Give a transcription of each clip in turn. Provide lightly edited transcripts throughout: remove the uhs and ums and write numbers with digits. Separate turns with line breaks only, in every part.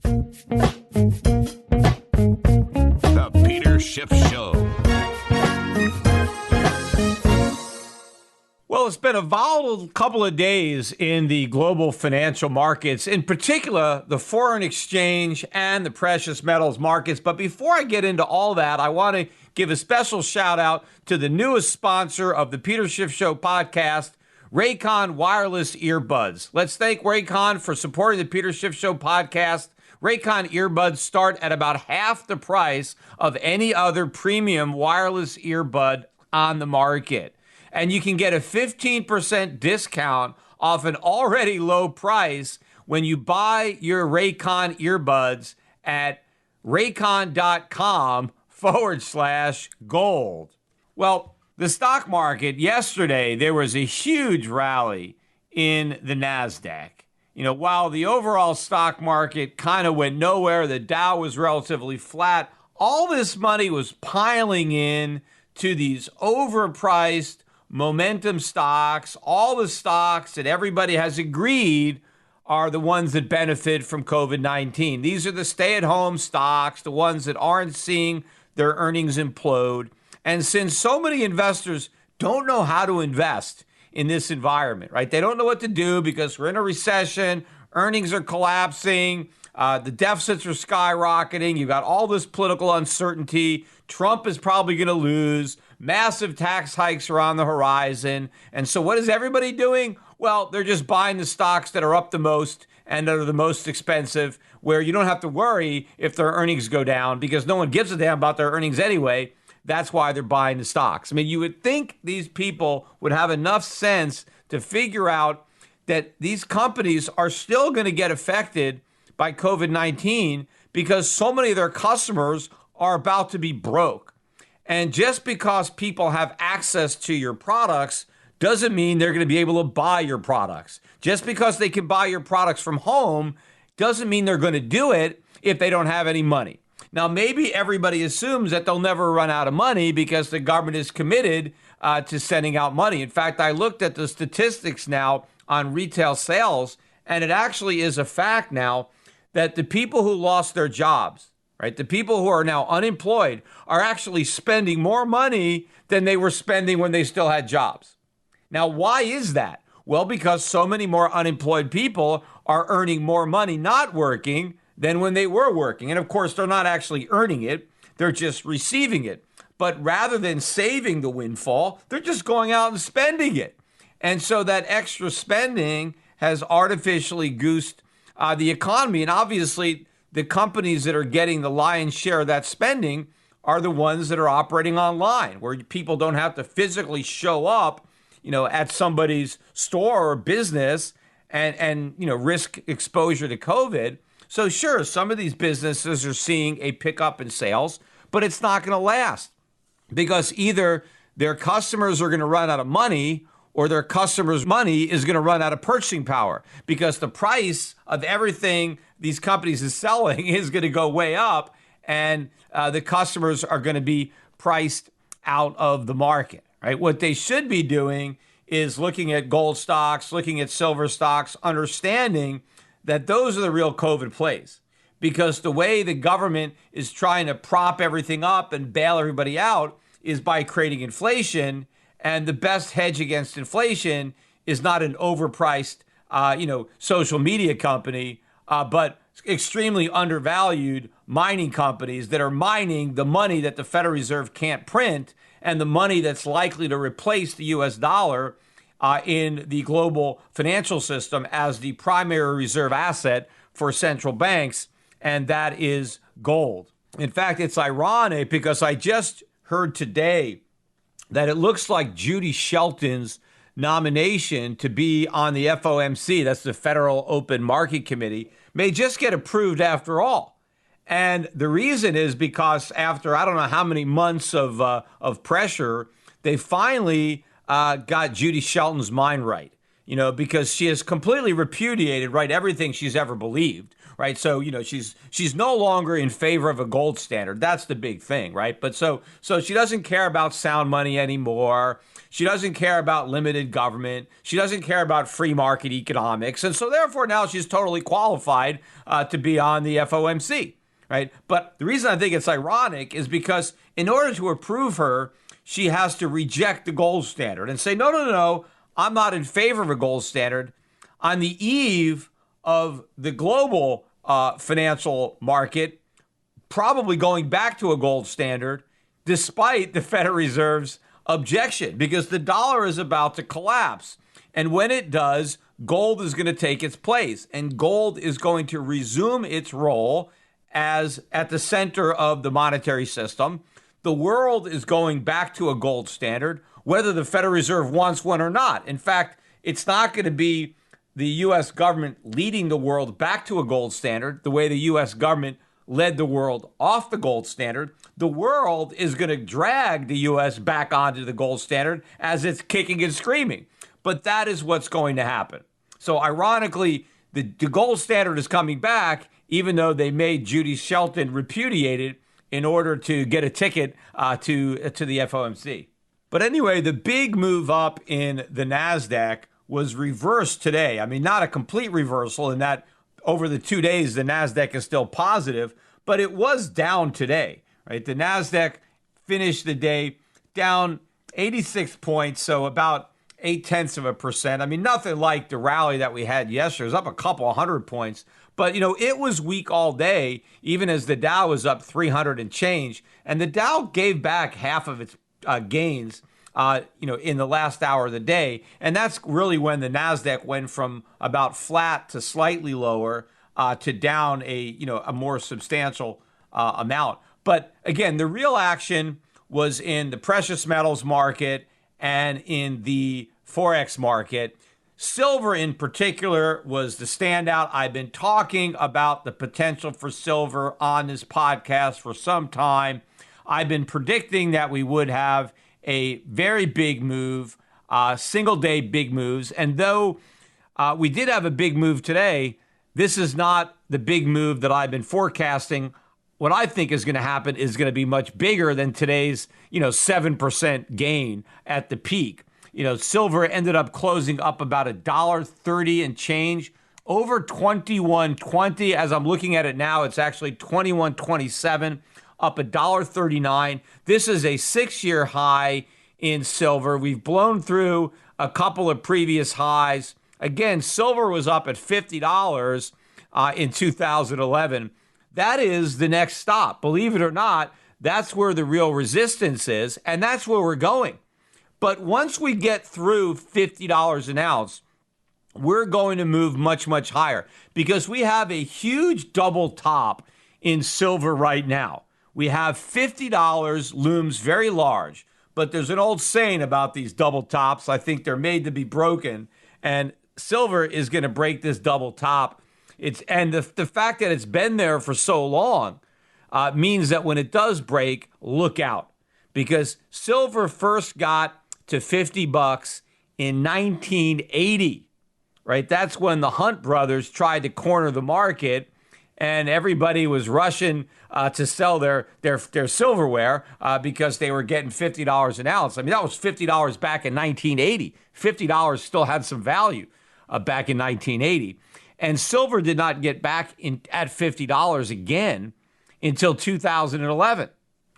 The Peter Schiff Show.
Well, it's been a volatile couple of days in the global financial markets, in particular, the foreign exchange and the precious metals markets. But before I get into all that, I want to give a special shout out to the newest sponsor of the Peter Schiff Show podcast, Raycon Wireless Earbuds. Let's thank Raycon for supporting the Peter Schiff Show podcast. Raycon earbuds start at about half the price of any other premium wireless earbud on the market. And you can get a 15% discount off an already low price when you buy your Raycon earbuds at raycon.com/gold. Well, the stock market yesterday, there was a huge rally in the NASDAQ. You know, while the overall stock market kind of went nowhere, the Dow was relatively flat, all this money was piling in to these overpriced momentum stocks, all the stocks that everybody has agreed are the ones that benefit from COVID-19. These are the stay-at-home stocks, the ones that aren't seeing their earnings implode. And since so many investors don't know how to invest in this environment, right? They don't know what to do because we're in a recession, earnings are collapsing, the deficits are skyrocketing, you've got all this political uncertainty, Trump is probably going to lose, massive tax hikes are on the horizon. And so what is everybody doing? Well, they're just buying the stocks that are up the most and that are the most expensive, where you don't have to worry if their earnings go down because no one gives a damn about their earnings anyway. That's why they're buying the stocks. I mean, you would think these people would have enough sense to figure out that these companies are still going to get affected by COVID-19 because so many of their customers are about to be broke. And just because people have access to your products doesn't mean they're going to be able to buy your products. Just because they can buy your products from home doesn't mean they're going to do it if they don't have any money. Now, maybe everybody assumes that they'll never run out of money because the government is committed to sending out money. In fact, I looked at the statistics now on retail sales, and it actually is a fact now that the people who lost their jobs, right, the people who are now unemployed are actually spending more money than they were spending when they still had jobs. Now, why is that? Well, because so many more unemployed people are earning more money not working than when they were working. And of course, they're not actually earning it. They're just receiving it. But rather than saving the windfall, they're just going out and spending it. And so that extra spending has artificially goosed the economy. And obviously, the companies that are getting the lion's share of that spending are the ones that are operating online, where people don't have to physically show up, you know, at somebody's store or business and risk exposure to COVID. So sure, some of these businesses are seeing a pickup in sales, but it's not going to last because either their customers are going to run out of money or their customers' money is going to run out of purchasing power because the price of everything these companies is selling is going to go way up and the customers are going to be priced out of the market, right? What they should be doing is looking at gold stocks, looking at silver stocks, understanding that those are the real COVID plays because the way the government is trying to prop everything up and bail everybody out is by creating inflation. And the best hedge against inflation is not an overpriced, social media company, but extremely undervalued mining companies that are mining the money that the Federal Reserve can't print and the money that's likely to replace the U.S. dollar in the global financial system as the primary reserve asset for central banks, and that is gold. In fact, it's ironic because I just heard today that it looks like Judy Shelton's nomination to be on the FOMC, that's the Federal Open Market Committee, may just get approved after all. And the reason is because after I don't know how many months of pressure, they finally got Judy Shelton's mind right. because she has completely repudiated, right, everything she's ever believed, right? So, she's no longer in favor of a gold standard. That's the big thing, right? But so she doesn't care about sound money anymore. She doesn't care about limited government. She doesn't care about free market economics. And so therefore now she's totally qualified to be on the FOMC, right? But the reason I think it's ironic is because in order to approve her, she has to reject the gold standard and say, no, I'm not in favor of a gold standard. On the eve of the global financial market probably going back to a gold standard, despite the Federal Reserve's objection, because the dollar is about to collapse. And when it does, gold is going to take its place, and gold is going to resume its role as at the center of the monetary system. The world is going back to a gold standard, whether the Federal Reserve wants one or not. In fact, it's not going to be the U.S. government leading the world back to a gold standard the way the U.S. government led the world off the gold standard. The world is going to drag the U.S. back onto the gold standard as it's kicking and screaming. But that is what's going to happen. So ironically, the gold standard is coming back, even though they made Judy Shelton repudiate it in order to get a ticket to the FOMC. But anyway, the big move up in the NASDAQ was reversed today. I mean, not a complete reversal in that over the 2 days, the NASDAQ is still positive, but it was down today, right? The NASDAQ finished the day down 86 points, so about 0.8%. I mean, nothing like the rally that we had yesterday. It was up a couple 100 points. But, it was weak all day, even as the Dow was up 300 and change. And the Dow gave back half of its gains, in the last hour of the day. And that's really when the NASDAQ went from about flat to slightly lower to down a more substantial amount. But again, the real action was in the precious metals market and in the Forex market. Silver in particular was the standout. I've been talking about the potential for silver on this podcast for some time. I've been predicting that we would have a very big move, single day big moves. And though we did have a big move today, this is not the big move that I've been forecasting. What I think is going to happen is going to be much bigger than today's, 7% gain at the peak. Silver ended up closing up about $1.30 and change, over 21.20. As I'm looking at it now, it's actually 21.27, up $1.39. This is a 6-year high in silver. We've blown through a couple of previous highs. Again, silver was up at $50 in 2011. That is the next stop. Believe it or not, that's where the real resistance is, and that's where we're going. But once we get through $50 an ounce, we're going to move much, much higher because we have a huge double top in silver right now. We have $50 looms very large, but there's an old saying about these double tops. I think they're made to be broken, and silver is going to break this double top. The fact that it's been there for so long means that when it does break, look out, because silver first got to $50 in 1980, right? That's when the Hunt brothers tried to corner the market, and everybody was rushing to sell their silverware because they were getting $50 an ounce. I mean, that was $50 back in 1980. $50 still had some value back in 1980. And silver did not get back at $50 again until 2011.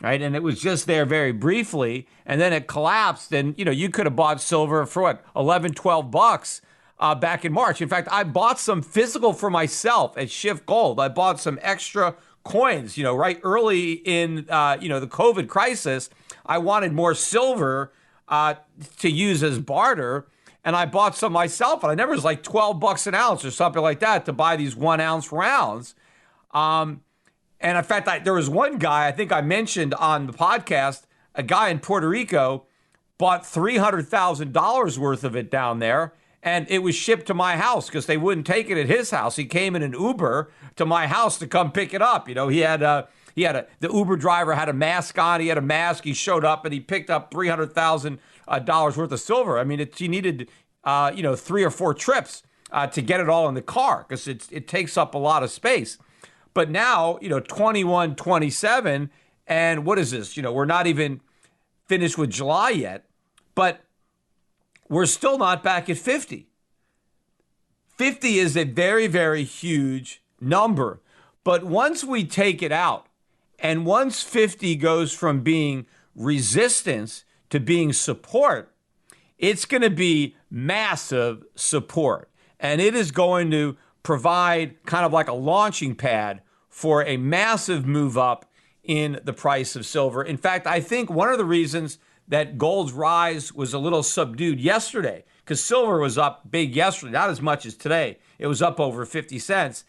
Right. And it was just there very briefly. And then it collapsed. And, you could have bought silver for what, $11, $12 back in March. In fact, I bought some physical for myself at Shift Gold. I bought some extra coins, right early in, the COVID crisis. I wanted more silver to use as barter. And I bought some myself. And I remember it was like $12 an ounce or something like that to buy these 1 ounce rounds. And in fact, there was one guy, I think I mentioned on the podcast, a guy in Puerto Rico bought $300,000 worth of it down there, and it was shipped to my house because they wouldn't take it at his house. He came in an Uber to my house to come pick it up. The Uber driver had a mask on. He had a mask. He showed up and he picked up $300,000 worth of silver. I mean, he needed 3 or 4 trips to get it all in the car because it takes up a lot of space. But now, 21, 27, and what is this? We're not even finished with July yet, but we're still not back at 50. 50 is a very, very huge number. But once we take it out, and once 50 goes from being resistance to being support, it's going to be massive support. And it is going to provide kind of like a launching pad for a massive move up in the price of silver. In fact, I think one of the reasons that gold's rise was a little subdued yesterday, because silver was up big yesterday, not as much as today. It was up over 50 cents.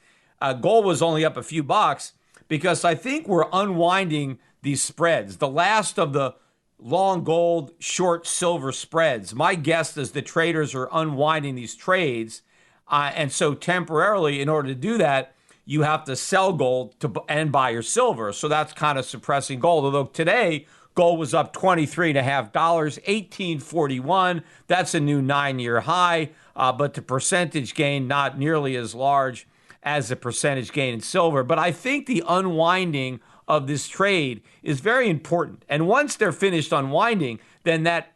Gold was only up a few bucks because I think we're unwinding these spreads. The last of the long gold, short silver spreads. My guess is the traders are unwinding these trades. And so temporarily, in order to do that, you have to sell gold and buy your silver. So that's kind of suppressing gold. Although today, gold was up $23.50, $18.41. That's a new 9-year high. But the percentage gain not nearly as large as the percentage gain in silver. But I think the unwinding of this trade is very important. And once they're finished unwinding, then that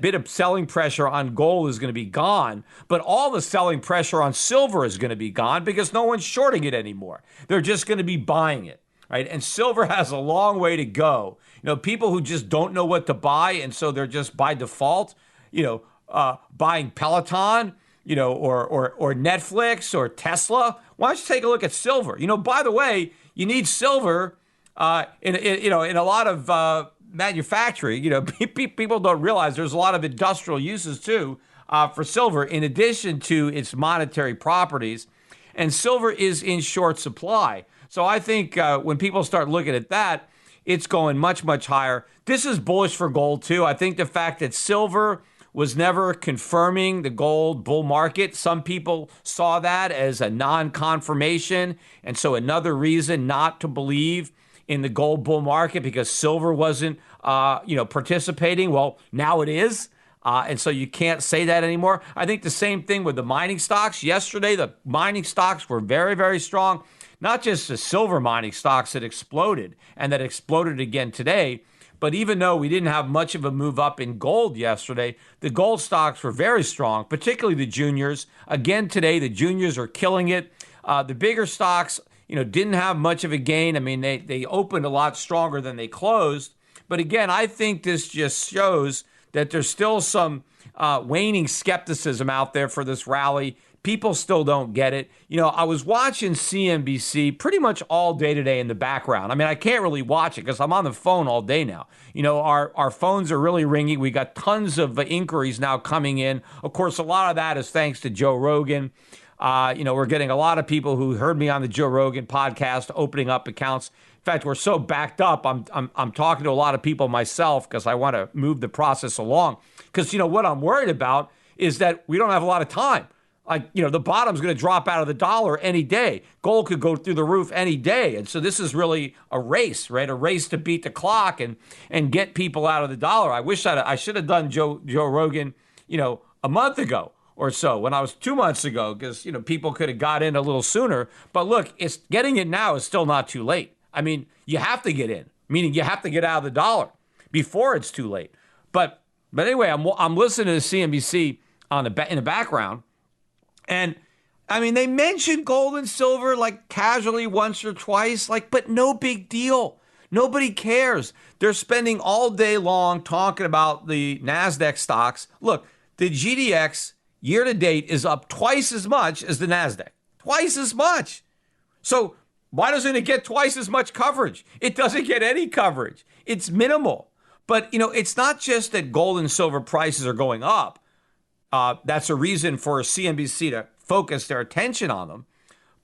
bit of selling pressure on gold is going to be gone, but all the selling pressure on silver is going to be gone because no one's shorting it anymore. They're just going to be buying it, right? And silver has a long way to go. People who just don't know what to buy, and so they're just by default, buying Peloton, or Netflix or Tesla. Why don't you take a look at silver? By the way, you need silver in a lot of manufacturing. People don't realize there's a lot of industrial uses too for silver, in addition to its monetary properties. And silver is in short supply. So I think when people start looking at that, it's going much, much higher. This is bullish for gold too. I think the fact that silver was never confirming the gold bull market. Some people saw that as a non-confirmation, and so another reason not to believe in the gold bull market because silver wasn't, participating. Well, now it is, and so you can't say that anymore. I think the same thing with the mining stocks. Yesterday, the mining stocks were very, very strong. Not just the silver mining stocks that exploded, and that exploded again today, but even though we didn't have much of a move up in gold yesterday, the gold stocks were very strong, particularly the juniors. Again, today, the juniors are killing it. The bigger stocks, didn't have much of a gain. I mean, they opened a lot stronger than they closed. But again, I think this just shows that there's still some waning skepticism out there for this rally. People still don't get it. I was watching CNBC pretty much all day today in the background. I mean, I can't really watch it because I'm on the phone all day now. Our phones are really ringing. We got tons of inquiries now coming in. Of course, a lot of that is thanks to Joe Rogan. We're getting a lot of people who heard me on the Joe Rogan podcast opening up accounts. In fact, we're so backed up. I'm talking to a lot of people myself because I want to move the process along. Because what I'm worried about is that we don't have a lot of time. Like, the bottom's going to drop out of the dollar any day. Gold could go through the roof any day. And so this is really a race, right? A race to beat the clock and get people out of the dollar. I wish I should have done Joe Rogan, a month ago or so, when I was 2 months ago, because, people could have got in a little sooner. But look, it's getting in now is still not too late. I mean, you have to get in, meaning you have to get out of the dollar before it's too late. But anyway, I'm listening to CNBC in the background. And I mean, they mentioned gold and silver like casually once or twice, but no big deal. Nobody cares. They're spending all day long talking about the NASDAQ stocks. Look, the GDX year to date is up twice as much as the NASDAQ. Twice as much. So why doesn't it get twice as much coverage? It doesn't get any coverage. It's minimal. But, it's not just that gold and silver prices are going up. That's a reason for CNBC to focus their attention on them.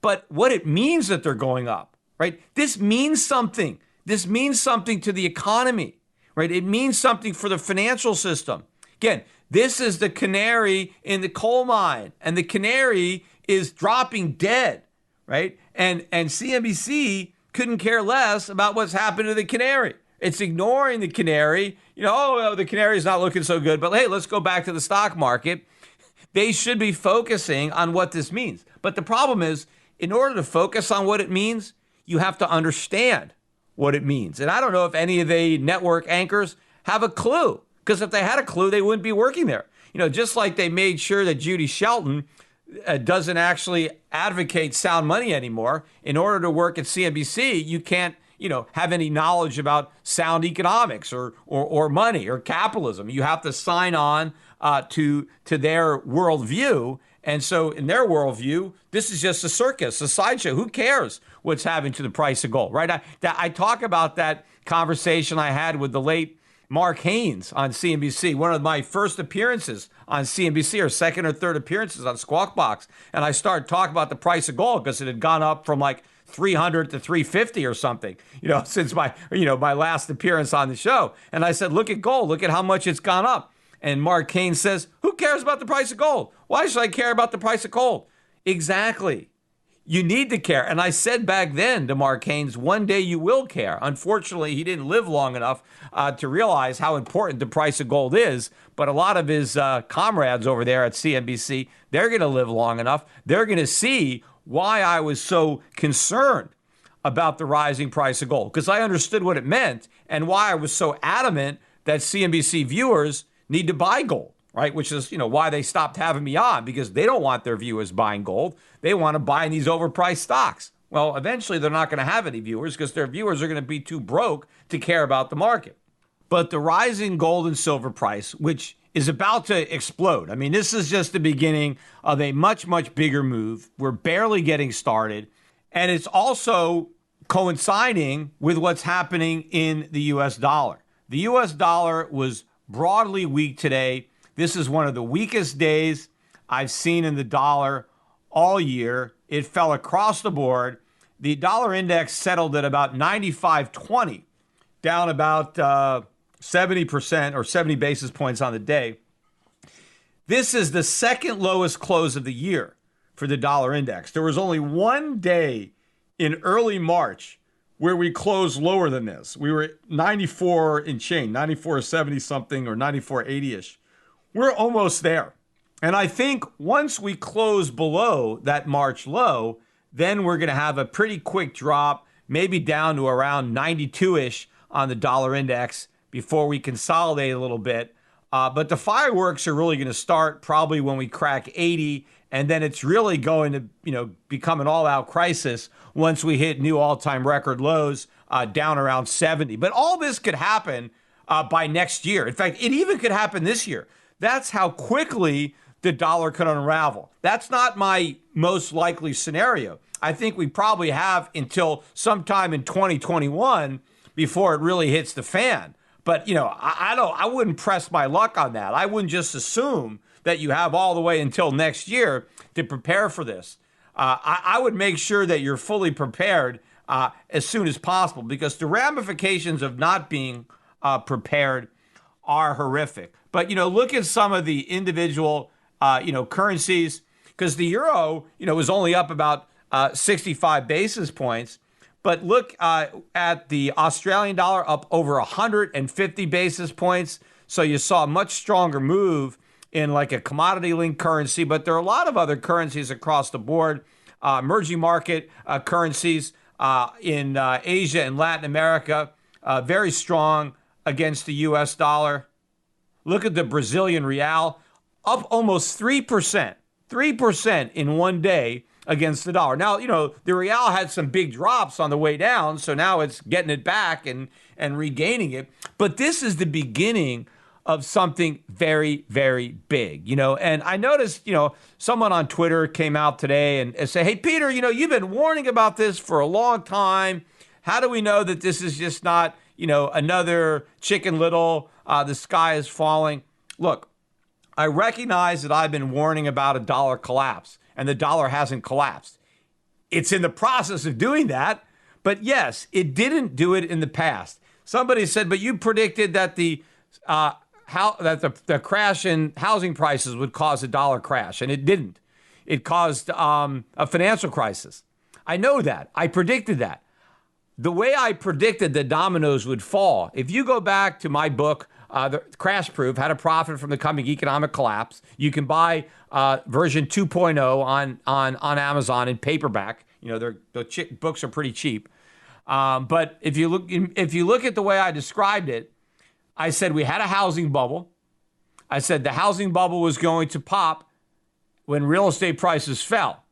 But what it means that they're going up, right? This means something. This means something to the economy, right? It means something for the financial system. Again, this is the canary in the coal mine, and the canary is dropping dead, right? And CNBC couldn't care less about what's happened to the canary. It's ignoring the canary. The canary's not looking so good. But hey, let's go back to the stock market. They should be focusing on what this means. But the problem is, in order to focus on what it means, you have to understand what it means. And I don't know if any of the network anchors have a clue, because if they had a clue, they wouldn't be working there. Just like they made sure that Judy Shelton doesn't actually advocate sound money anymore. In order to work at CNBC, you can't, have any knowledge about sound economics or money or capitalism. You have to sign on to their worldview. And so in their worldview, this is just a circus, a sideshow. Who cares what's happening to the price of gold, right? I talk about that conversation I had with the late Mark Haynes on CNBC, one of my first appearances on CNBC, or second or third appearances on Squawk Box. And I started talking about the price of gold because it had gone up from like 300 to 350 or something, since my last appearance on the show. And I said, look at gold, look at how much it's gone up. And Mark Haynes says, who cares about the price of gold? Why should I care about the price of gold? Exactly. You need to care. And I said back then to Mark Haynes, one day you will care. Unfortunately, he didn't live long enough to realize how important the price of gold is. But a lot of his comrades over there at CNBC, they're going to live long enough. They're going to see why I was so concerned about the rising price of gold, because I understood what it meant and why I was so adamant that CNBC viewers need to buy gold. Right, which is, why they stopped having me on, because they don't want their viewers buying gold. They want to buy these overpriced stocks. Well, eventually they're not going to have any viewers because their viewers are going to be too broke to care about the market. But the rising gold and silver price, which is about to explode. I mean, this is just the beginning of a much, much bigger move. We're barely getting started. And it's also coinciding with what's happening in the U.S. dollar. The U.S. dollar was broadly weak today. This is one of the weakest days I've seen in the dollar all year. It fell across the board. The dollar index settled at about 95.20, down about 70% or 70 basis points on the day. This is the second lowest close of the year for the dollar index. There was only one day in early March where we closed lower than this. We were at 94 and change, 94.70 something or 94.80-ish. We're almost there. And I think once we close below that March low, then we're going to have a pretty quick drop, maybe down to around 92-ish on the dollar index before we consolidate a little bit. But the fireworks are really going to start probably when we crack 80, and then it's really going to, become an all-out crisis once we hit new all-time record lows down around 70. But all this could happen by next year. In fact, it even could happen this year. That's how quickly the dollar could unravel. That's not my most likely scenario. I think we probably have until sometime in 2021 before it really hits the fan. But, I wouldn't press my luck on that. I wouldn't just assume that you have all the way until next year to prepare for this. I would make sure that you're fully prepared as soon as possible, because the ramifications of not being prepared are horrific. But, look at some of the individual, currencies, because the euro, was only up about 65 basis points. But look at the Australian dollar, up over 150 basis points. So you saw a much stronger move in like a commodity-linked currency. But there are a lot of other currencies across the board, emerging market currencies in Asia and Latin America, very strong against the U.S. dollar. Look at the Brazilian real, up almost 3% in one day against the dollar. Now, the real had some big drops on the way down, so now it's getting it back and regaining it. But this is the beginning of something very, very big, And I noticed, someone on Twitter came out today and said, hey, Peter, you've been warning about this for a long time. How do we know that this is just not, another Chicken Little, the sky is falling? Look, I recognize that I've been warning about a dollar collapse, and the dollar hasn't collapsed. It's in the process of doing that, but yes, it didn't do it in the past. Somebody said, but you predicted that the crash in housing prices would cause a dollar crash, and it didn't. It caused a financial crisis. I know that. I predicted that. The way I predicted that dominoes would fall, if you go back to my book, the crash proof, had a profit from the coming economic collapse. You can buy version 2.0 on Amazon in paperback. The books are pretty cheap. But if you look at the way I described it, I said we had a housing bubble. I said the housing bubble was going to pop when real estate prices fell.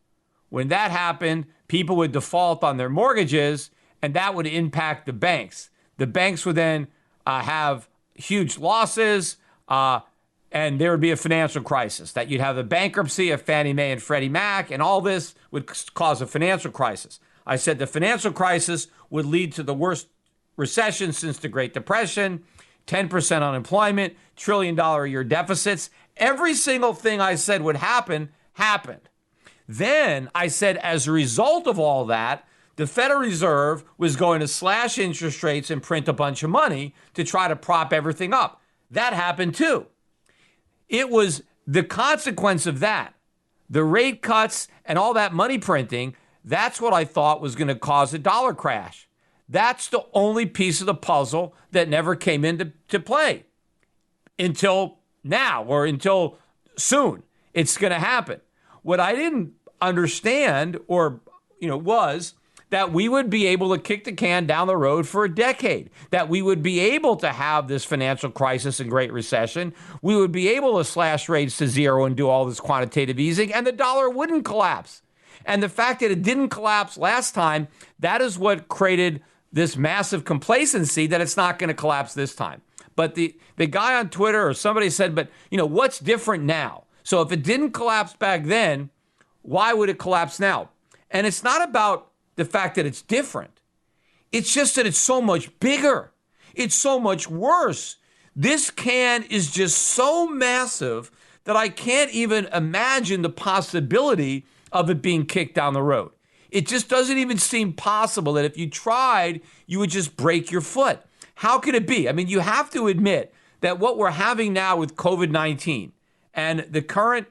When that happened, people would default on their mortgages, and that would impact the banks. The banks would then have huge losses, and there would be a financial crisis. That you'd have the bankruptcy of Fannie Mae and Freddie Mac, and all this would cause a financial crisis. I said the financial crisis would lead to the worst recession since the Great Depression, 10% unemployment, $1 trillion a year deficits. Every single thing I said would happen, happened. Then I said, as a result of all that, the Federal Reserve was going to slash interest rates and print a bunch of money to try to prop everything up. That happened too. It was the consequence of that, the rate cuts and all that money printing. That's what I thought was going to cause a dollar crash. That's the only piece of the puzzle that never came into play until now, or until soon. It's going to happen. What I didn't understand was that we would be able to kick the can down the road for a decade, that we would be able to have this financial crisis and Great Recession. We would be able to slash rates to zero and do all this quantitative easing, and the dollar wouldn't collapse. And the fact that it didn't collapse last time, that is what created this massive complacency that it's not going to collapse this time. But the guy on Twitter or somebody said, but what's different now? So if it didn't collapse back then, why would it collapse now? And it's not about the fact that it's different. It's just that it's so much bigger. It's so much worse. This can is just so massive that I can't even imagine the possibility of it being kicked down the road. It just doesn't even seem possible that if you tried, you would just break your foot. How could it be? I mean, you have to admit that what we're having now with COVID-19 and the current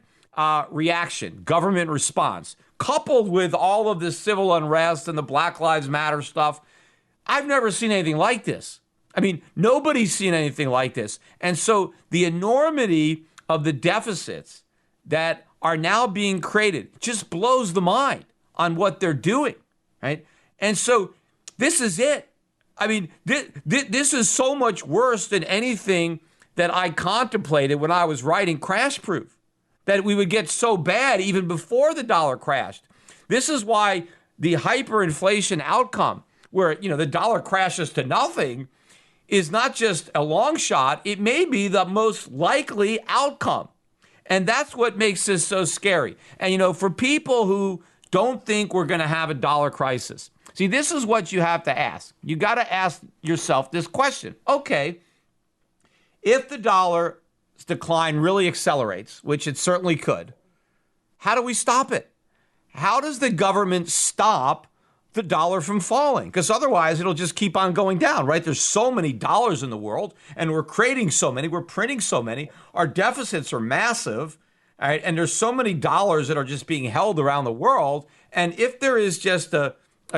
reaction, government response, coupled with all of this civil unrest and the Black Lives Matter stuff, I've never seen anything like this. I mean, nobody's seen anything like this. And so the enormity of the deficits that are now being created just blows the mind on what they're doing, right? And so this is it. I mean, this is so much worse than anything that I contemplated when I was writing Crash Proof, that we would get so bad even before the dollar crashed. This is why the hyperinflation outcome, where the dollar crashes to nothing, is not just a long shot. It may be the most likely outcome. And that's what makes this so scary. And, for people who don't think we're going to have a dollar crisis, see, this is what you have to ask. You got to ask yourself this question. Okay, if the dollar's decline really accelerates, which it certainly could, how do we stop it? How does the government stop the dollar from falling? Because otherwise it'll just keep on going down, right? There's so many dollars in the world, and we're creating so many, we're printing so many, our deficits are massive, all right? And there's so many dollars that are just being held around the world. And if there is just a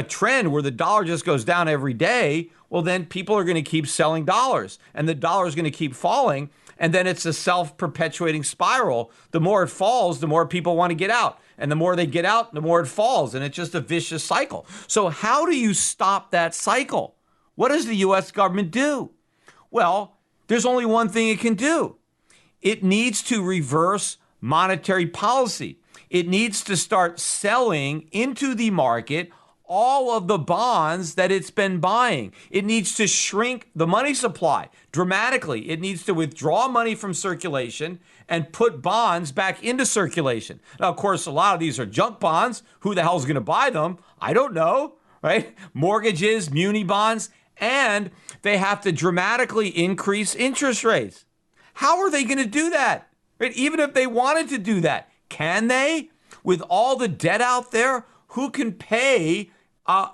trend where the dollar just goes down every day, well, then people are going to keep selling dollars, and the dollar is going to keep falling. And then it's a self-perpetuating spiral. The more it falls, the more people want to get out. And the more they get out, the more it falls. And it's just a vicious cycle. So how do you stop that cycle? What does the U.S. government do? Well, there's only one thing it can do. It needs to reverse monetary policy. It needs to start selling into the market all of the bonds that it's been buying. It needs to shrink the money supply dramatically. It needs to withdraw money from circulation and put bonds back into circulation. Now, of course, a lot of these are junk bonds. Who the hell's going to buy them? I don't know, right? Mortgages, muni bonds, and they have to dramatically increase interest rates. How are they going to do that? Right? Even if they wanted to do that, can they? With all the debt out there, who can pay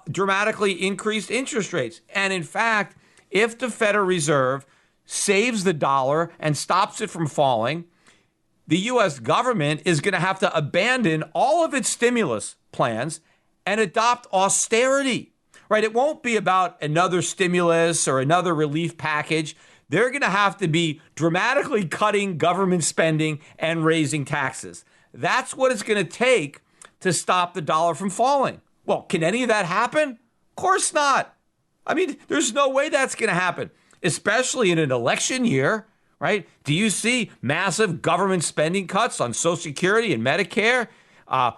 dramatically increased interest rates? And in fact, if the Federal Reserve saves the dollar and stops it from falling, the U.S. government is going to have to abandon all of its stimulus plans and adopt austerity, right? It won't be about another stimulus or another relief package. they're going to have to be dramatically cutting government spending and raising taxes. That's what it's going to take to stop the dollar from falling. Well, can any of that happen? Of course not. I mean, there's no way that's going to happen, especially in an election year, right? Do you see massive government spending cuts on Social Security and Medicare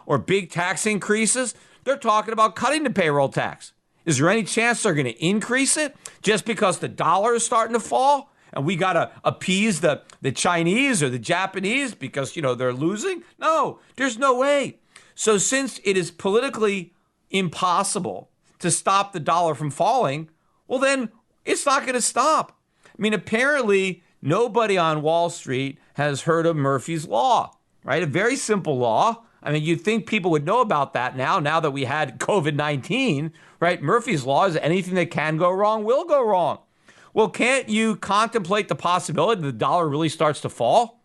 or big tax increases? They're talking about cutting the payroll tax. Is there any chance they're going to increase it just because the dollar is starting to fall? And we got to appease the Chinese or the Japanese because, they're losing? No, there's no way. So since it is politically impossible to stop the dollar from falling, well, then it's not going to stop. I mean, apparently nobody on Wall Street has heard of Murphy's Law, right? A very simple law. I mean, you'd think people would know about that now that we had COVID-19, right? Murphy's Law is anything that can go wrong will go wrong. Well, can't you contemplate the possibility the dollar really starts to fall,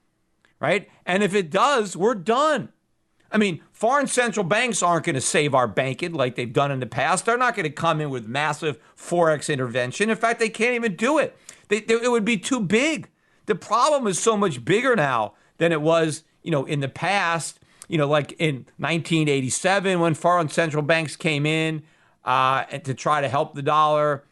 right? And if it does, we're done. I mean, foreign central banks aren't going to save our banking like they've done in the past. They're not going to come in with massive Forex intervention. In fact, they can't even do it. It would be too big. The problem is so much bigger now than it was, in the past, like in 1987 when foreign central banks came in to try to help the dollar.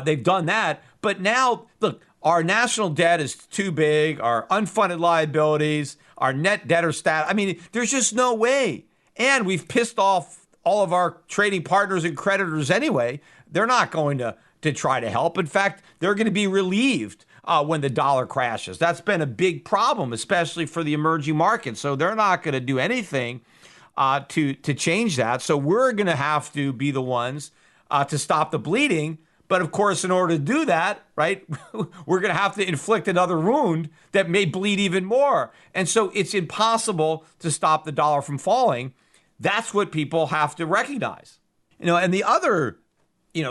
They've done that. But now, look, our national debt is too big. Our unfunded liabilities, our net debtor stat. I mean, there's just no way. And we've pissed off all of our trading partners and creditors anyway. They're not going to try to help. In fact, they're going to be relieved when the dollar crashes. That's been a big problem, especially for the emerging markets. So they're not going to do anything to change that. So we're going to have to be the ones to stop the bleeding. But of course, in order to do that, right, we're going to have to inflict another wound that may bleed even more. And so it's impossible to stop the dollar from falling. That's what people have to recognize. And the other,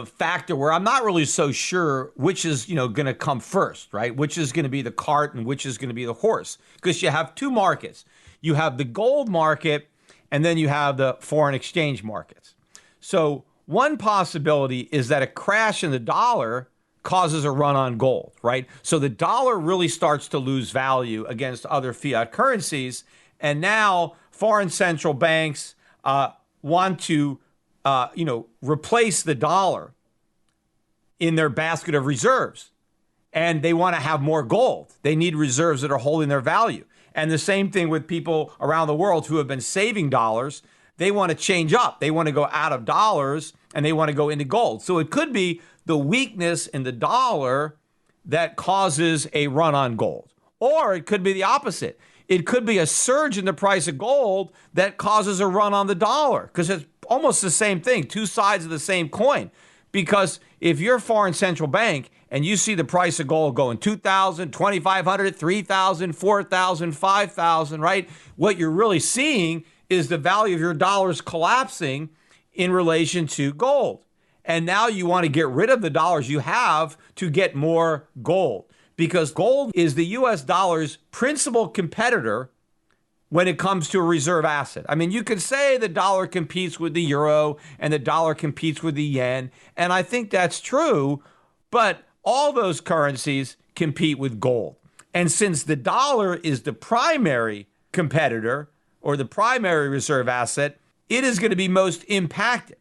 factor where I'm not really so sure which is, going to come first, right? Which is going to be the cart and which is going to be the horse. Because you have two markets. You have the gold market and then you have the foreign exchange markets. So one possibility is that a crash in the dollar causes a run on gold, right? So the dollar really starts to lose value against other fiat currencies. And now foreign central banks want to, replace the dollar in their basket of reserves. And they want to have more gold. They need reserves that are holding their value. And the same thing with people around the world who have been saving dollars. They want to change up. They want to go out of dollars and they want to go into gold. So it could be the weakness in the dollar that causes a run on gold. Or it could be the opposite. It could be a surge in the price of gold that causes a run on the dollar because it's almost the same thing, two sides of the same coin. Because if you're a foreign central bank and you see the price of gold going 2,000, 2,500, 3,000, 4,000, 5,000, right? What you're really seeing is the value of your dollars collapsing in relation to gold. And now you want to get rid of the dollars you have to get more gold because gold is the US dollar's principal competitor when it comes to a reserve asset. I mean, you could say the dollar competes with the euro and the dollar competes with the yen, and I think that's true, but all those currencies compete with gold. And since the dollar is the primary competitor or the primary reserve asset, it is going to be most impacted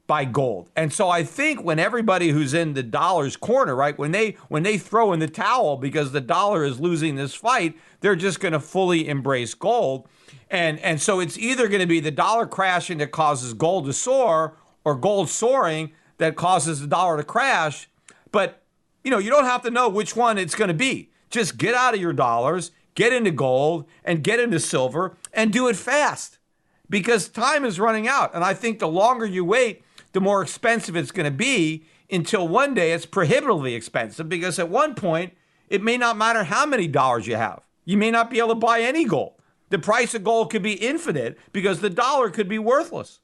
by gold. And so I think when everybody who's in the dollar's corner, right, when they throw in the towel because the dollar is losing this fight, they're just going to fully embrace gold. And so it's either going to be the dollar crashing that causes gold to soar or gold soaring that causes the dollar to crash. But, you don't have to know which one it's going to be. Just get out of your dollars, get into gold and get into silver and do it fast because time is running out. And I think the longer you wait, the more expensive it's going to be until one day it's prohibitively expensive because at one point, it may not matter how many dollars you have. You may not be able to buy any gold. The price of gold could be infinite because the dollar could be worthless.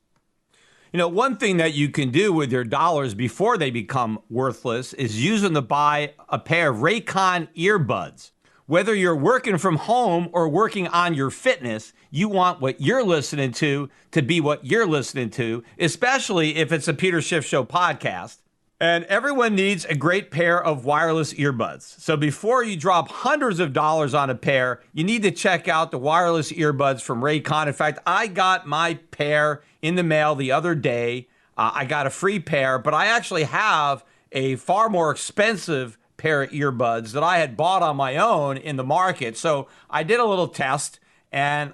One thing that you can do with your dollars before they become worthless is use them to buy a pair of Raycon earbuds. Whether you're working from home or working on your fitness, you want what you're listening to be what you're listening to, especially if it's a Peter Schiff Show podcast. And everyone needs a great pair of wireless earbuds. So before you drop hundreds of dollars on a pair, you need to check out the wireless earbuds from Raycon. In fact, I got my pair in the mail the other day. I got a free pair, but I actually have a far more expensive pair of earbuds that I had bought on my own in the market. So I did a little test and,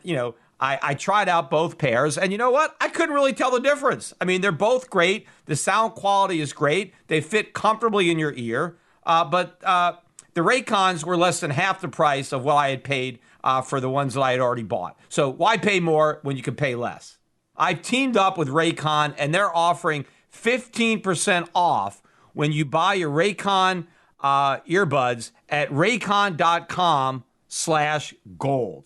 I tried out both pairs, and you know what? I couldn't really tell the difference. I mean, they're both great. The sound quality is great. They fit comfortably in your ear. But the Raycons were less than half the price of what I had paid for the ones that I had already bought. So why pay more when you can pay less? I've teamed up with Raycon, and they're offering 15% off when you buy your Raycon earbuds at raycon.com/gold.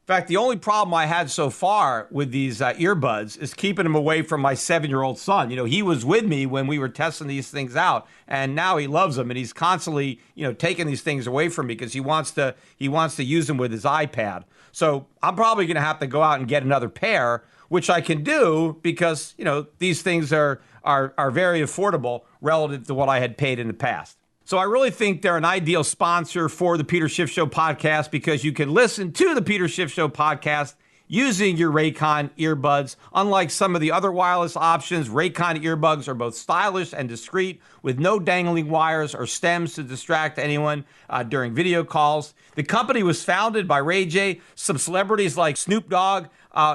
In fact, the only problem I had so far with these earbuds is keeping them away from my 7-year-old son. He was with me when we were testing these things out, and now he loves them, and he's constantly, taking these things away from me because he wants to use them with his iPad. So I'm probably going to have to go out and get another pair, which I can do because, these things are very affordable relative to what I had paid in the past. So I really think they're an ideal sponsor for the Peter Schiff Show podcast because you can listen to the Peter Schiff Show podcast using your Raycon earbuds. Unlike some of the other wireless options, Raycon earbuds are both stylish and discreet with no dangling wires or stems to distract anyone during video calls. The company was founded by Ray J. Some celebrities like Snoop Dogg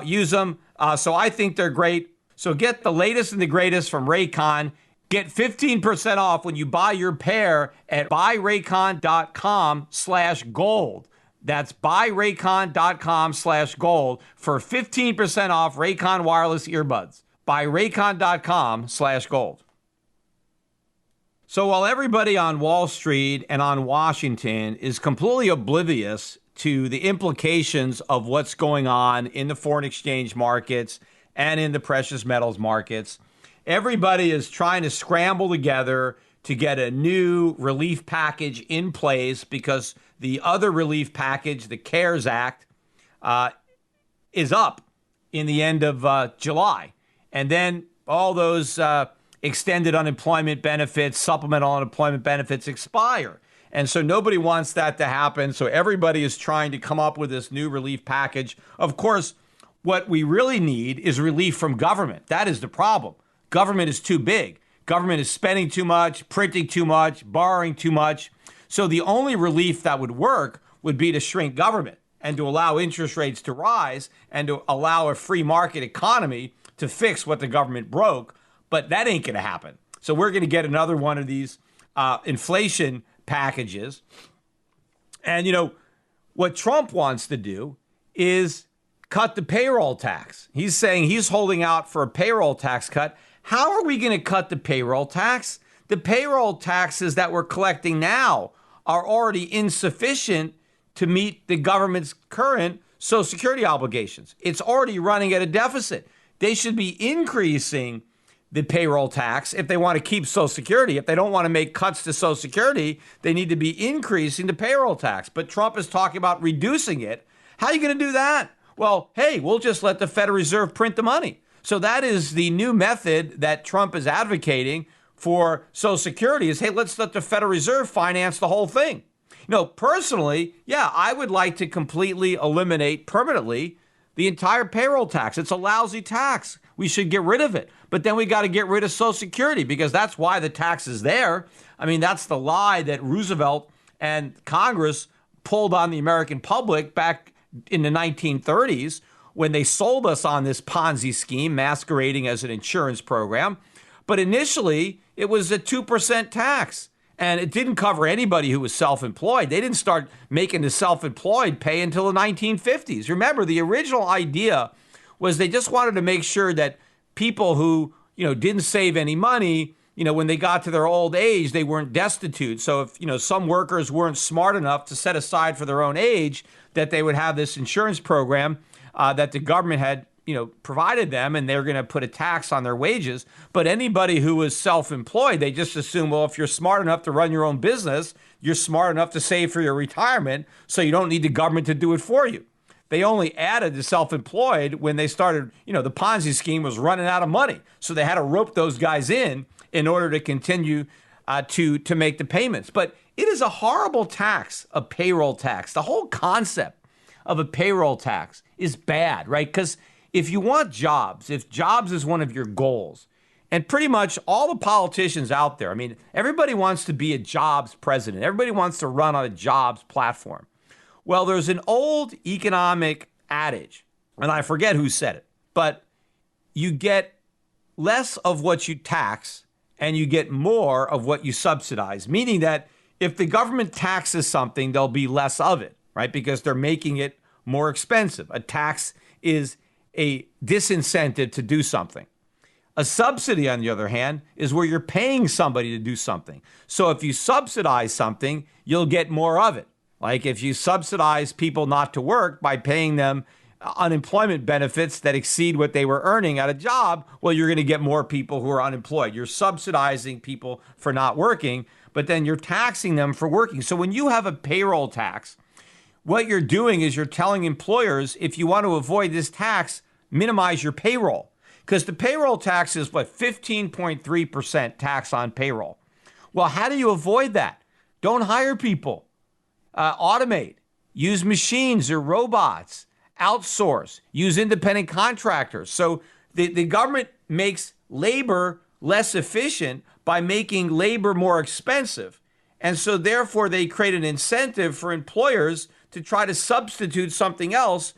use them, so I think they're great. So get the latest and the greatest from Raycon. Get 15% off when you buy your pair at buyraycon.com/gold. That's buyraycon.com/gold for 15% off Raycon wireless earbuds. Buyraycon.com/gold. So while everybody on Wall Street and on Washington is completely oblivious to the implications of what's going on in the foreign exchange markets and in the precious metals markets, everybody is trying to scramble together to get a new relief package in place because the other relief package, the CARES Act, is up in the end of July. And then all those extended unemployment benefits, supplemental unemployment benefits expire. And so nobody wants that to happen. So everybody is trying to come up with this new relief package. Of course, what we really need is relief from government. That is the problem. Government is too big. Government is spending too much, printing too much, borrowing too much. So the only relief that would work would be to shrink government and to allow interest rates to rise and to allow a free market economy to fix what the government broke. But that ain't going to happen. So we're going to get another one of these inflation packages. And, what Trump wants to do is cut the payroll tax. He's saying he's holding out for a payroll tax cut. How are we going to cut the payroll tax? The payroll taxes that we're collecting now are already insufficient to meet the government's current Social Security obligations. It's already running at a deficit. They should be increasing the payroll tax if they want to keep Social Security. If they don't want to make cuts to Social Security, they need to be increasing the payroll tax. But Trump is talking about reducing it. How are you going to do that? Well, hey, we'll just let the Federal Reserve print the money. So that is the new method that Trump is advocating for Social Security is, hey, let's let the Federal Reserve finance the whole thing. Personally, yeah, I would like to completely eliminate permanently the entire payroll tax. It's a lousy tax. We should get rid of it. But then we got to get rid of Social Security because that's why the tax is there. I mean, that's the lie that Roosevelt and Congress pulled on the American public back in the 1930s when they sold us on this Ponzi scheme masquerading as an insurance program. But initially, it was a 2% tax. And it didn't cover anybody who was self-employed. They didn't start making the self-employed pay until the 1950s. Remember, the original idea was they just wanted to make sure that people who, didn't save any money, when they got to their old age, they weren't destitute. So if, some workers weren't smart enough to set aside for their own age, that they would have this insurance program that the government had, provided them, and they're going to put a tax on their wages. But anybody who was self-employed, they just assume, well, if you're smart enough to run your own business, you're smart enough to save for your retirement, so you don't need the government to do it for you. They only added the self-employed when they started, the Ponzi scheme was running out of money. So they had to rope those guys in in order to continue to make the payments. But it is a horrible tax, a payroll tax. The whole concept of a payroll tax is bad, right? Because if you want jobs, if jobs is one of your goals, and pretty much all the politicians out there, I mean, everybody wants to be a jobs president. Everybody wants to run on a jobs platform. Well, there's an old economic adage, and I forget who said it, but you get less of what you tax and you get more of what you subsidize, meaning that if the government taxes something, there'll be less of it, right? Because they're making it more expensive. A tax is a disincentive to do something. A subsidy, on the other hand, is where you're paying somebody to do something. So if you subsidize something, you'll get more of it. Like if you subsidize people not to work by paying them unemployment benefits that exceed what they were earning at a job, well, you're going to get more people who are unemployed. You're subsidizing people for not working, but then you're taxing them for working. So when you have a payroll tax, what you're doing is you're telling employers, if you want to avoid this tax, minimize your payroll. Because the payroll tax is, 15.3% tax on payroll. Well, how do you avoid that? Don't hire people. Automate. Use machines or robots. Outsource. Use independent contractors. So the government makes labor less efficient by making labor more expensive. And so therefore they create an incentive for employers to try to substitute something else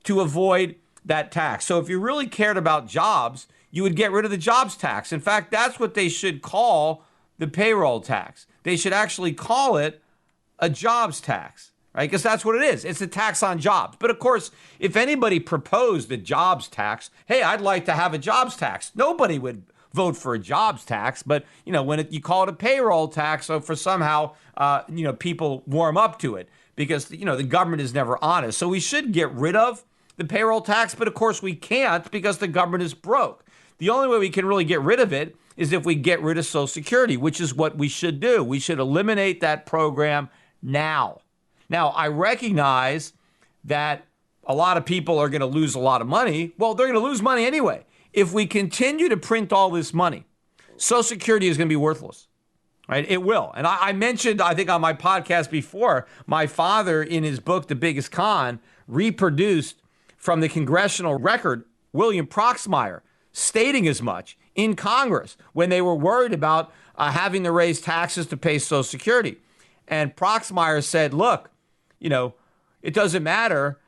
to avoid that tax. So if you really cared about jobs, you would get rid of the jobs tax. In fact, that's what they should call the payroll tax. They should actually call it a jobs tax, right? Because that's what it is. It's a tax on jobs. But of course, if anybody proposed a jobs tax, hey, I'd like to have a jobs tax, nobody would vote for a jobs tax. But, when you call it a payroll tax, so for somehow, people warm up to it because, the government is never honest. So we should get rid of the payroll tax, but of course we can't because the government is broke. The only way we can really get rid of it is if we get rid of Social Security, which is what we should do. We should eliminate that program now. Now, I recognize that a lot of people are going to lose a lot of money. Well, they're going to lose money anyway. If we continue to print all this money, Social Security is going to be worthless, right? It will. And I mentioned, I think on my podcast before, my father in his book, The Biggest Con, reproduced from the congressional record, William Proxmire, stating as much in Congress when they were worried about having to raise taxes to pay Social Security. And Proxmire said, look, it doesn't matter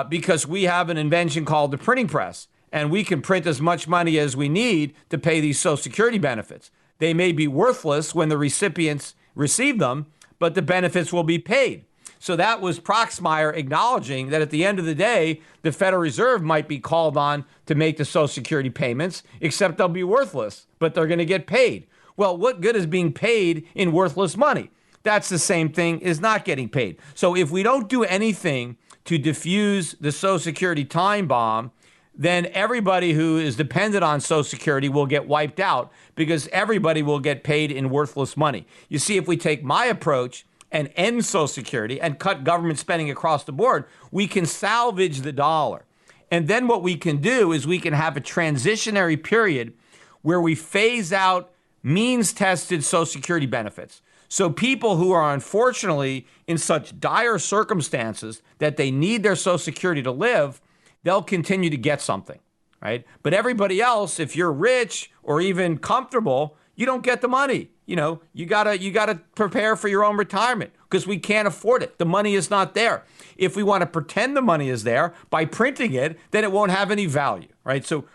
because we have an invention called the printing press, and we can print as much money as we need to pay these Social Security benefits. They may be worthless when the recipients receive them, but the benefits will be paid. So that was Proxmire acknowledging that at the end of the day, the Federal Reserve might be called on to make the Social Security payments, except they'll be worthless, but they're going to get paid. Well, what good is being paid in worthless money? That's the same thing as not getting paid. So if we don't do anything to diffuse the Social Security time bomb, then everybody who is dependent on Social Security will get wiped out because everybody will get paid in worthless money. You see, if we take my approach and end Social Security and cut government spending across the board, we can salvage the dollar. And then what we can do is we can have a transitionary period where we phase out means-tested Social Security benefits. So people who are unfortunately in such dire circumstances that they need their Social Security to live, they'll continue to get something, right? But everybody else, if you're rich or even comfortable, you don't get the money. You gotta prepare for your own retirement because we can't afford it. The money is not there. If we want to pretend the money is there by printing it, then it won't have any value, right? So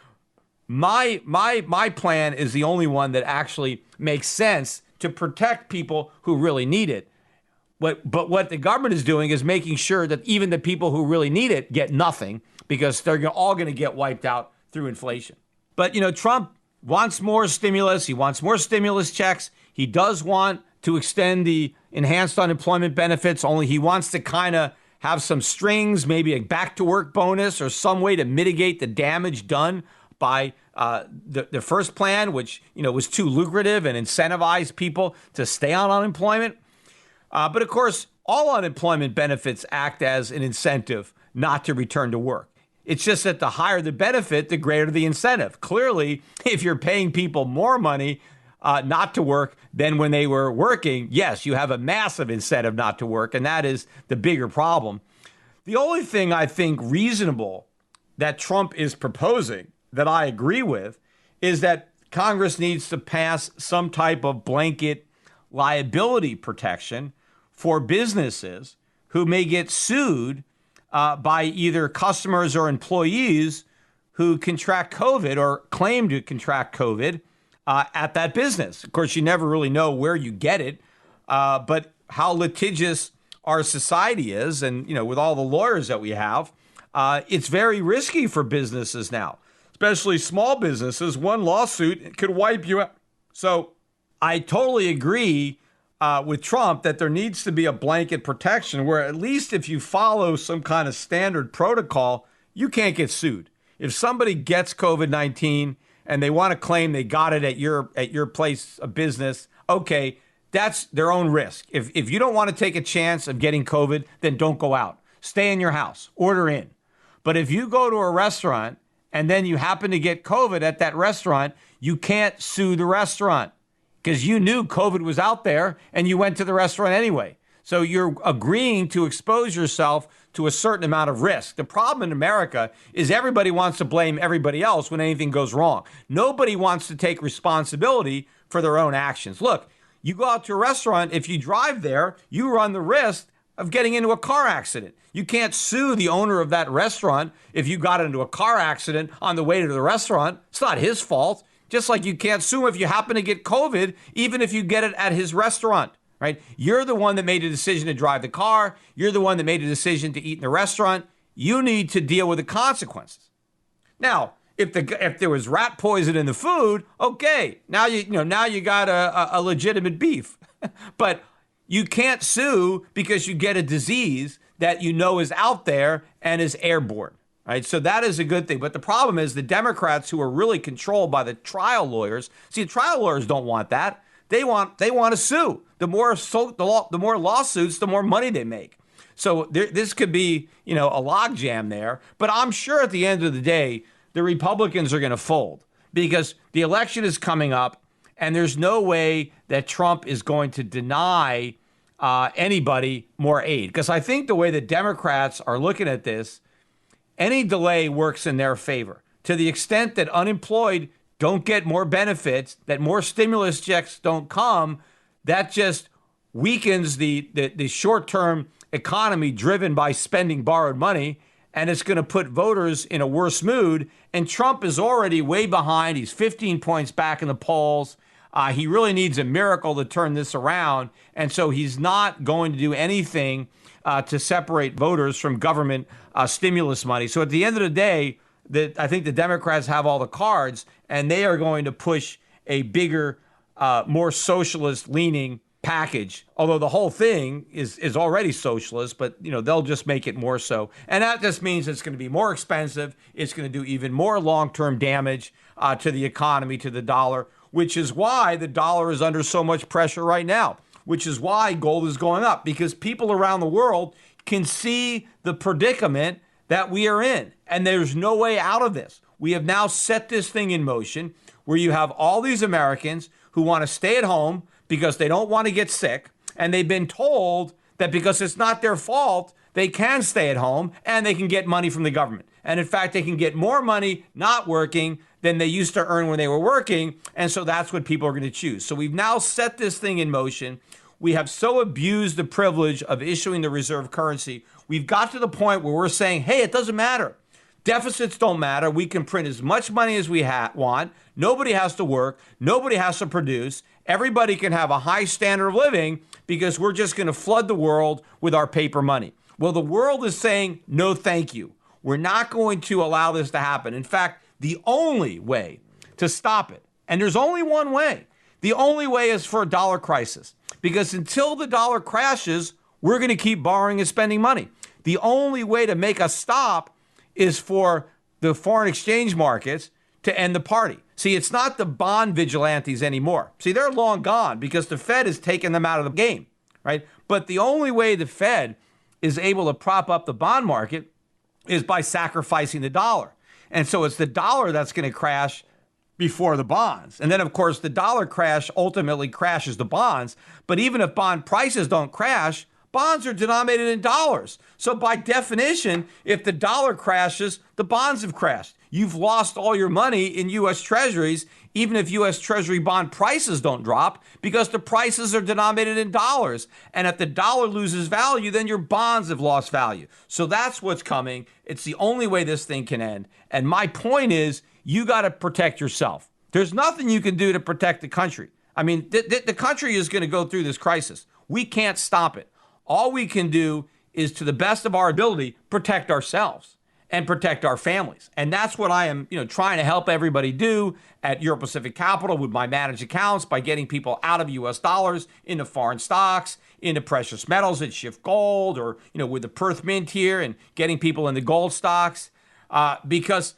my plan is the only one that actually makes sense to protect people who really need it. But what the government is doing is making sure that even the people who really need it get nothing because they're all going to get wiped out through inflation. But, Trump wants more stimulus. He wants more stimulus checks. He does want to extend the enhanced unemployment benefits, only he wants to kind of have some strings, maybe a back to work bonus or some way to mitigate the damage done by the first plan, which, was too lucrative and incentivized people to stay on unemployment. But of course, all unemployment benefits act as an incentive not to return to work. It's just that the higher the benefit, the greater the incentive. Clearly, if you're paying people more money not to work than when they were working, yes, you have a massive incentive not to work, and that is the bigger problem. The only thing I think reasonable that Trump is proposing that I agree with is that Congress needs to pass some type of blanket liability protection for businesses who may get sued by either customers or employees who contract COVID or claim to contract COVID at that business. Of course, you never really know where you get it, but how litigious our society is, and with all the lawyers that we have, it's very risky for businesses now, especially small businesses. One lawsuit could wipe you out. So I totally agree with Trump that there needs to be a blanket protection where at least if you follow some kind of standard protocol, you can't get sued. If somebody gets COVID-19 and they want to claim they got it at your place of business, okay, that's their own risk. If you don't want to take a chance of getting COVID, then don't go out. Stay in your house, order in. But if you go to a restaurant and then you happen to get COVID at that restaurant, you can't sue the restaurant because you knew COVID was out there and you went to the restaurant anyway. So you're agreeing to expose yourself to a certain amount of risk. The problem in America is everybody wants to blame everybody else when anything goes wrong. Nobody wants to take responsibility for their own actions. Look, you go out to a restaurant, if you drive there, you run the risk of getting into a car accident. You can't sue the owner of that restaurant if you got into a car accident on the way to the restaurant. It's not his fault. Just like you can't sue him if you happen to get COVID, even if you get it at his restaurant, right? You're the one that made a decision to drive the car. You're the one that made a decision to eat in the restaurant. You need to deal with the consequences. Now, if there was rat poison in the food, okay, now you got a legitimate beef. But you can't sue because you get a disease that is out there and is airborne. Right? So that is a good thing. But the problem is the Democrats, who are really controlled by the trial lawyers. See, the trial lawyers don't want that. They want to sue. The more lawsuits, the more money they make. So this could be, a logjam there. But I'm sure at the end of the day, the Republicans are going to fold because the election is coming up, and there's no way that Trump is going to deny anybody more aid. Because I think the way the Democrats are looking at this, any delay works in their favor. To the extent that unemployed don't get more benefits, that more stimulus checks don't come, that just weakens the short-term economy driven by spending borrowed money, and it's going to put voters in a worse mood. And Trump is already way behind. He's 15 points back in the polls. He really needs a miracle to turn this around. And so he's not going to do anything to separate voters from government stimulus money. So at the end of the day, I think the Democrats have all the cards, and they are going to push a bigger, more socialist-leaning package. Although the whole thing is already socialist, but they'll just make it more so. And that just means it's going to be more expensive. It's going to do even more long-term damage to the economy, to the dollar, which is why the dollar is under so much pressure right now, which is why gold is going up, because people around the world can see the predicament that we are in, and there's no way out of this. We have now set this thing in motion where you have all these Americans who want to stay at home because they don't want to get sick, and they've been told that because it's not their fault, they can stay at home and they can get money from the government. And in fact, they can get more money not working than they used to earn when they were working, and so that's what people are going to choose. So we've now set this thing in motion. We have so abused the privilege of issuing the reserve currency. We've got to the point where we're saying, hey, it doesn't matter. Deficits don't matter. We can print as much money as we want. Nobody has to work. Nobody has to produce. Everybody can have a high standard of living because we're just going to flood the world with our paper money. Well, the world is saying, no, thank you. We're not going to allow this to happen. In fact, the only way to stop it, and there's only one way, the only way is for a dollar crisis. Because until the dollar crashes, we're going to keep borrowing and spending money. The only way to make a stop is for the foreign exchange markets to end the party. See, it's not the bond vigilantes anymore. See, they're long gone because the Fed has taken them out of the game, right? But the only way the Fed is able to prop up the bond market is by sacrificing the dollar. And so it's the dollar that's going to crash, before the bonds. And then, of course, the dollar crash ultimately crashes the bonds. But even if bond prices don't crash, bonds are denominated in dollars. So by definition, if the dollar crashes, the bonds have crashed. You've lost all your money in U.S. Treasuries, even if U.S. Treasury bond prices don't drop, because the prices are denominated in dollars. And if the dollar loses value, then your bonds have lost value. So that's what's coming. It's the only way this thing can end. And my point is, you got to protect yourself. There's nothing you can do to protect the country. I mean, the country is going to go through this crisis. We can't stop it. All we can do is, to the best of our ability, protect ourselves and protect our families. And that's what I am, trying to help everybody do at Euro Pacific Capital with my managed accounts, by getting people out of US dollars into foreign stocks, into precious metals at Shift Gold, or, with the Perth Mint here, and getting people into gold stocks, because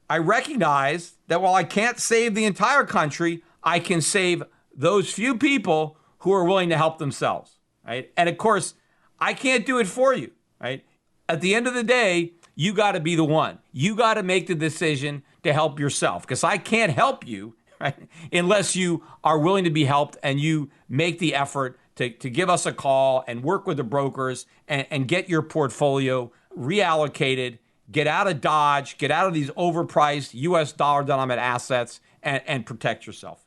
I recognize that while I can't save the entire country, I can save those few people who are willing to help themselves, right? And of course, I can't do it for you, right? At the end of the day, you got to be the one. You got to make the decision to help yourself, because I can't help you, right, unless you are willing to be helped and you make the effort to give us a call and work with the brokers and get your portfolio reallocated, get out of Dodge, get out of these overpriced US dollar denominated assets, and protect yourself.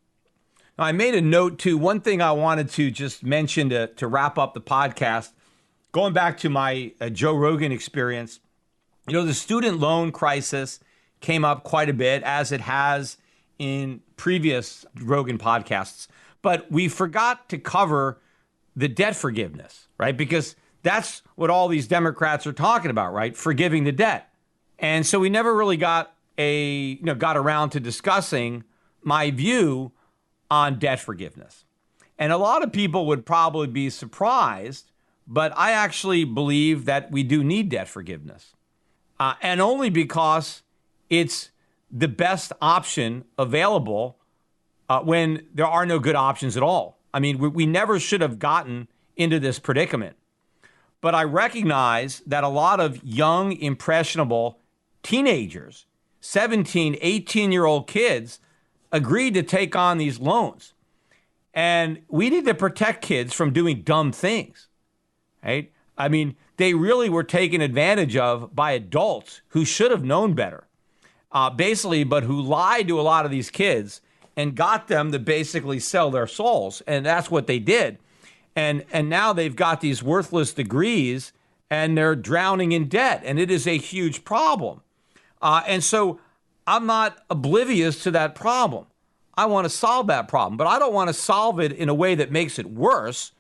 Now, I made a note too. One thing I wanted to just mention to wrap up the podcast, going back to my Joe Rogan experience, the student loan crisis came up quite a bit, as it has in previous Rogan podcasts. But we forgot to cover the debt forgiveness, right? Because that's what all these Democrats are talking about, right? Forgiving the debt. And so we never really got around to discussing my view on debt forgiveness. And a lot of people would probably be surprised, but I actually believe that we do need debt forgiveness. And only because it's the best option available when there are no good options at all. I mean, we never should have gotten into this predicament. But I recognize that a lot of young, impressionable teenagers, 17, 18-year-old kids, agreed to take on these loans. And we need to protect kids from doing dumb things, right? I mean, they really were taken advantage of by adults who should have known better, but who lied to a lot of these kids and got them to basically sell their souls. And that's what they did. And now they've got these worthless degrees and they're drowning in debt. And it is a huge problem. And so I'm not oblivious to that problem. I want to solve that problem, but I don't want to solve it in a way that makes it worse.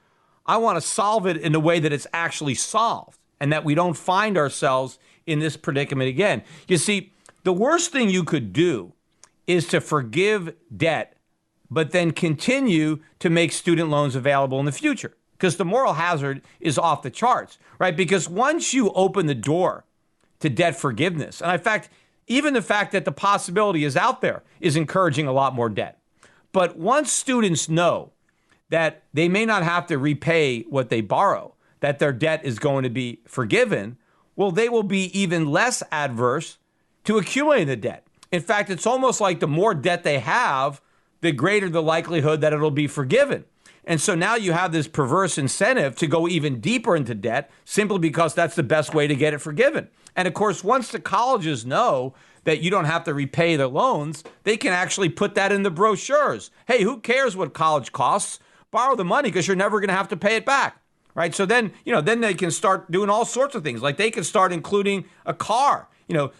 I want to solve it in a way that it's actually solved and that we don't find ourselves in this predicament again. You see, the worst thing you could do is to forgive debt, but then continue to make student loans available in the future, because the moral hazard is off the charts, right? Because once you open the door to debt forgiveness, and in fact, even the fact that the possibility is out there is encouraging a lot more debt. But once students know that they may not have to repay what they borrow, that their debt is going to be forgiven, well, they will be even less adverse to accumulating the debt. In fact, it's almost like the more debt they have, the greater the likelihood that it'll be forgiven. And so now you have this perverse incentive to go even deeper into debt simply because that's the best way to get it forgiven. And of course, once the colleges know that you don't have to repay their loans, they can actually put that in the brochures. Hey, who cares what college costs? Borrow the money because you're never going to have to pay it back, right? So then, then they can start doing all sorts of things. Like they can start including a car,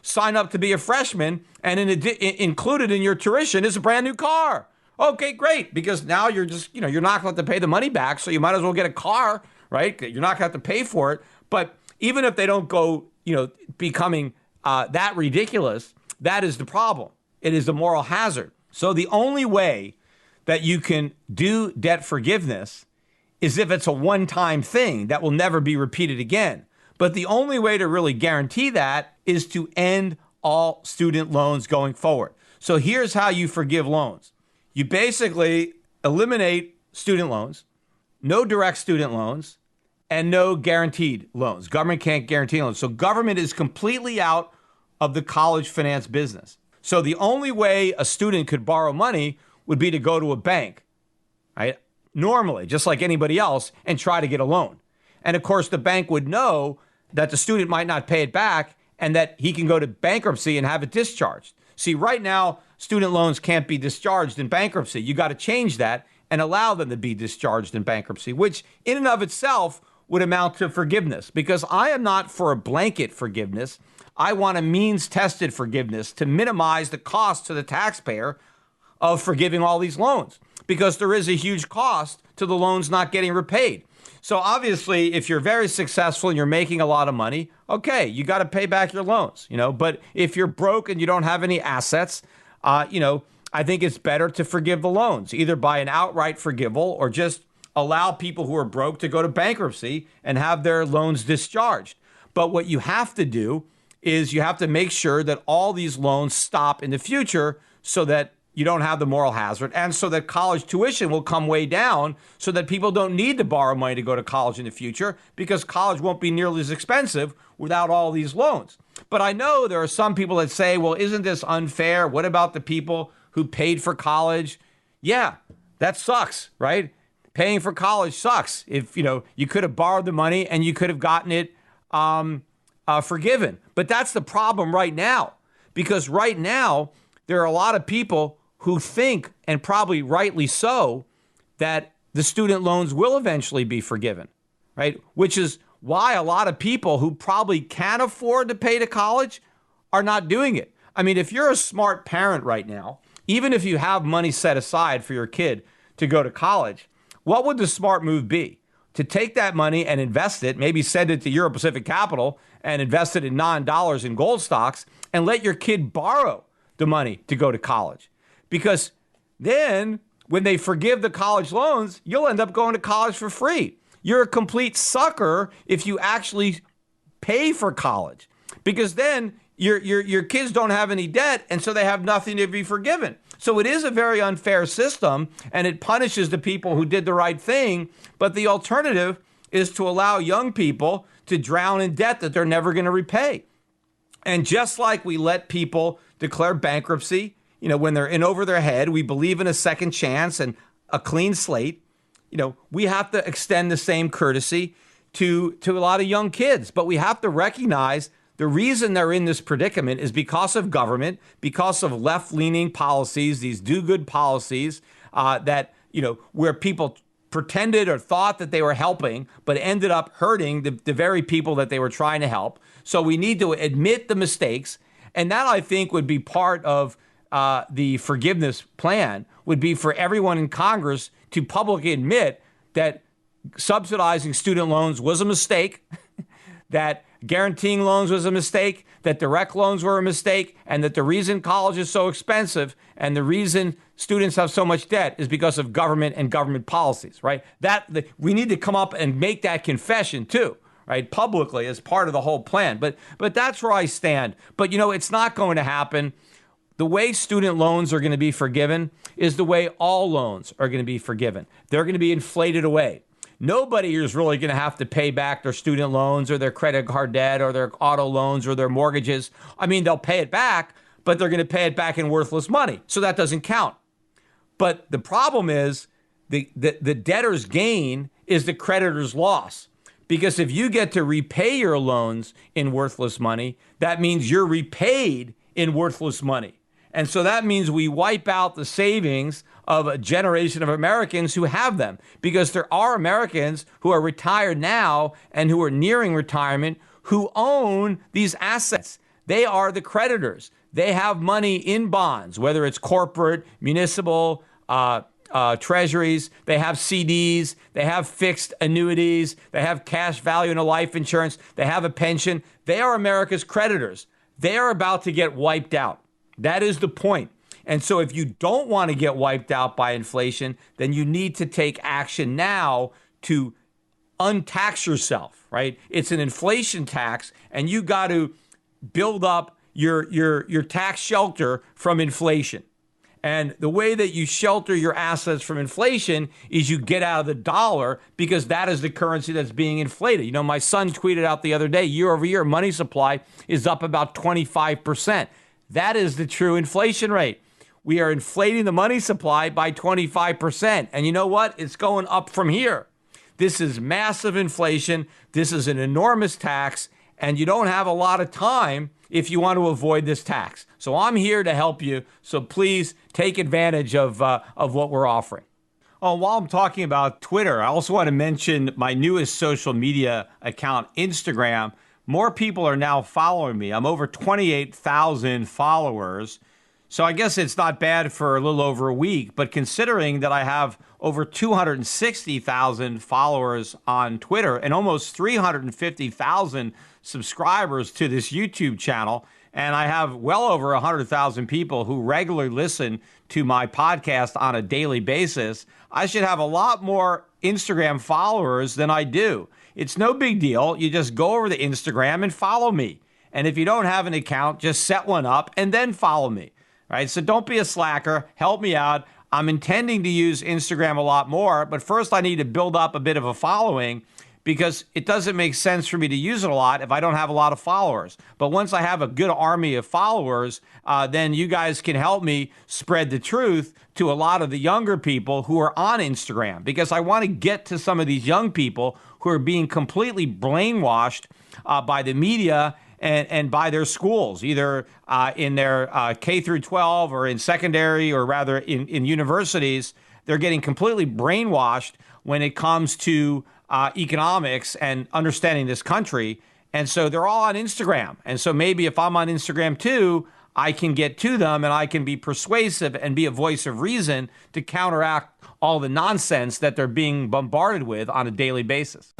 sign up to be a freshman and included in your tuition is a brand new car. Okay, great. Because now you're just, you're not going to have to pay the money back. So you might as well get a car, right? You're not going to have to pay for it. But even if they don't go, becoming that ridiculous, that is the problem. It is the moral hazard. So the only way that you can do debt forgiveness is if it's a one-time thing that will never be repeated again. But the only way to really guarantee that is to end all student loans going forward. So here's how you forgive loans. You basically eliminate student loans, no direct student loans, and no guaranteed loans. Government can't guarantee loans. So government is completely out of the college finance business. So the only way a student could borrow money would be to go to a bank, right? Normally, just like anybody else, and try to get a loan. And of course, the bank would know that the student might not pay it back and that he can go to bankruptcy and have it discharged. See, right now, student loans can't be discharged in bankruptcy. You got to change that and allow them to be discharged in bankruptcy, which in and of itself would amount to forgiveness, because I am not for a blanket forgiveness. I want a means-tested forgiveness to minimize the cost to the taxpayer of forgiving all these loans, because there is a huge cost to the loans not getting repaid. So obviously, if you're very successful and you're making a lot of money, okay, you got to pay back your loans, But if you're broke and you don't have any assets, I think it's better to forgive the loans, either by an outright forgival or just allow people who are broke to go to bankruptcy and have their loans discharged. But what you have to do is you have to make sure that all these loans stop in the future so that you don't have the moral hazard, and so that college tuition will come way down so that people don't need to borrow money to go to college in the future, because college won't be nearly as expensive without all these loans. But I know there are some people that say, well, isn't this unfair? What about the people who paid for college? Yeah, that sucks, right? Paying for college sucks. If, you could have borrowed the money and you could have gotten it forgiven. But that's the problem right now, because right now there are a lot of people who think, and probably rightly so, that the student loans will eventually be forgiven, right? Which is why a lot of people who probably can't afford to pay to college are not doing it. I mean, if you're a smart parent right now, even if you have money set aside for your kid to go to college, what would the smart move be? To take that money and invest it, maybe send it to Euro Pacific Capital and invest it in non-dollars in gold stocks, and let your kid borrow the money to go to college. Because then when they forgive the college loans, you'll end up going to college for free. You're a complete sucker if you actually pay for college, because then your kids don't have any debt, and so they have nothing to be forgiven. So it is a very unfair system, and it punishes the people who did the right thing. But the alternative is to allow young people to drown in debt that they're never going to repay. And just like we let people declare bankruptcy, when they're in over their head, we believe in a second chance and a clean slate. We have to extend the same courtesy to a lot of young kids. But we have to recognize the reason they're in this predicament is because of government, because of left-leaning policies, these do-good policies where people pretended or thought that they were helping, but ended up hurting the very people that they were trying to help. So we need to admit the mistakes. And that, I think, would be part of the forgiveness plan, would be for everyone in Congress to publicly admit that subsidizing student loans was a mistake, that guaranteeing loans was a mistake, that direct loans were a mistake, and that the reason college is so expensive and the reason students have so much debt is because of government and government policies, right? We need to come up and make that confession too, right, publicly as part of the whole plan. But that's where I stand. But, it's not going to happen. The way student loans are going to be forgiven is the way all loans are going to be forgiven. They're going to be inflated away. Nobody is really going to have to pay back their student loans or their credit card debt or their auto loans or their mortgages. I mean, they'll pay it back, but they're going to pay it back in worthless money. So that doesn't count. But the problem is the debtor's gain is the creditor's loss. Because if you get to repay your loans in worthless money, that means you're repaid in worthless money. And so that means we wipe out the savings of a generation of Americans who have them, because there are Americans who are retired now and who are nearing retirement who own these assets. They are the creditors. They have money in bonds, whether it's corporate, municipal, treasuries. They have CDs. They have fixed annuities. They have cash value in a life insurance. They have a pension. They are America's creditors. They are about to get wiped out. That is the point. And so if you don't want to get wiped out by inflation, then you need to take action now to untax yourself, right? It's an inflation tax, and you got to build up your tax shelter from inflation. And the way that you shelter your assets from inflation is you get out of the dollar, because that is the currency that's being inflated. My son tweeted out the other day, year over year, money supply is up about 25%. That is the true inflation rate. We are inflating the money supply by 25%. And you know what? It's going up from here. This is massive inflation. This is an enormous tax. And you don't have a lot of time if you want to avoid this tax. So I'm here to help you. So please take advantage of what we're offering. Oh, while I'm talking about Twitter, I also want to mention my newest social media account, Instagram. More people are now following me. I'm over 28,000 followers. So I guess it's not bad for a little over a week, but considering that I have over 260,000 followers on Twitter and almost 350,000 subscribers to this YouTube channel, and I have well over 100,000 people who regularly listen to my podcast on a daily basis, I should have a lot more Instagram followers than I do. It's no big deal. You just go over to Instagram and follow me. And if you don't have an account, just set one up and then follow me. Right? So don't be a slacker. Help me out. I'm intending to use Instagram a lot more, but first I need to build up a bit of a following because it doesn't make sense for me to use it a lot if I don't have a lot of followers. But once I have a good army of followers, then you guys can help me spread the truth to a lot of the younger people who are on Instagram, because I want to get to some of these young people who are being completely brainwashed by the media and by their schools, either in their K through 12 or in secondary, or rather in universities. They're getting completely brainwashed when it comes to economics and understanding this country. And so they're all on Instagram. And so maybe if I'm on Instagram too, I can get to them and I can be persuasive and be a voice of reason to counteract all the nonsense that they're being bombarded with on a daily basis.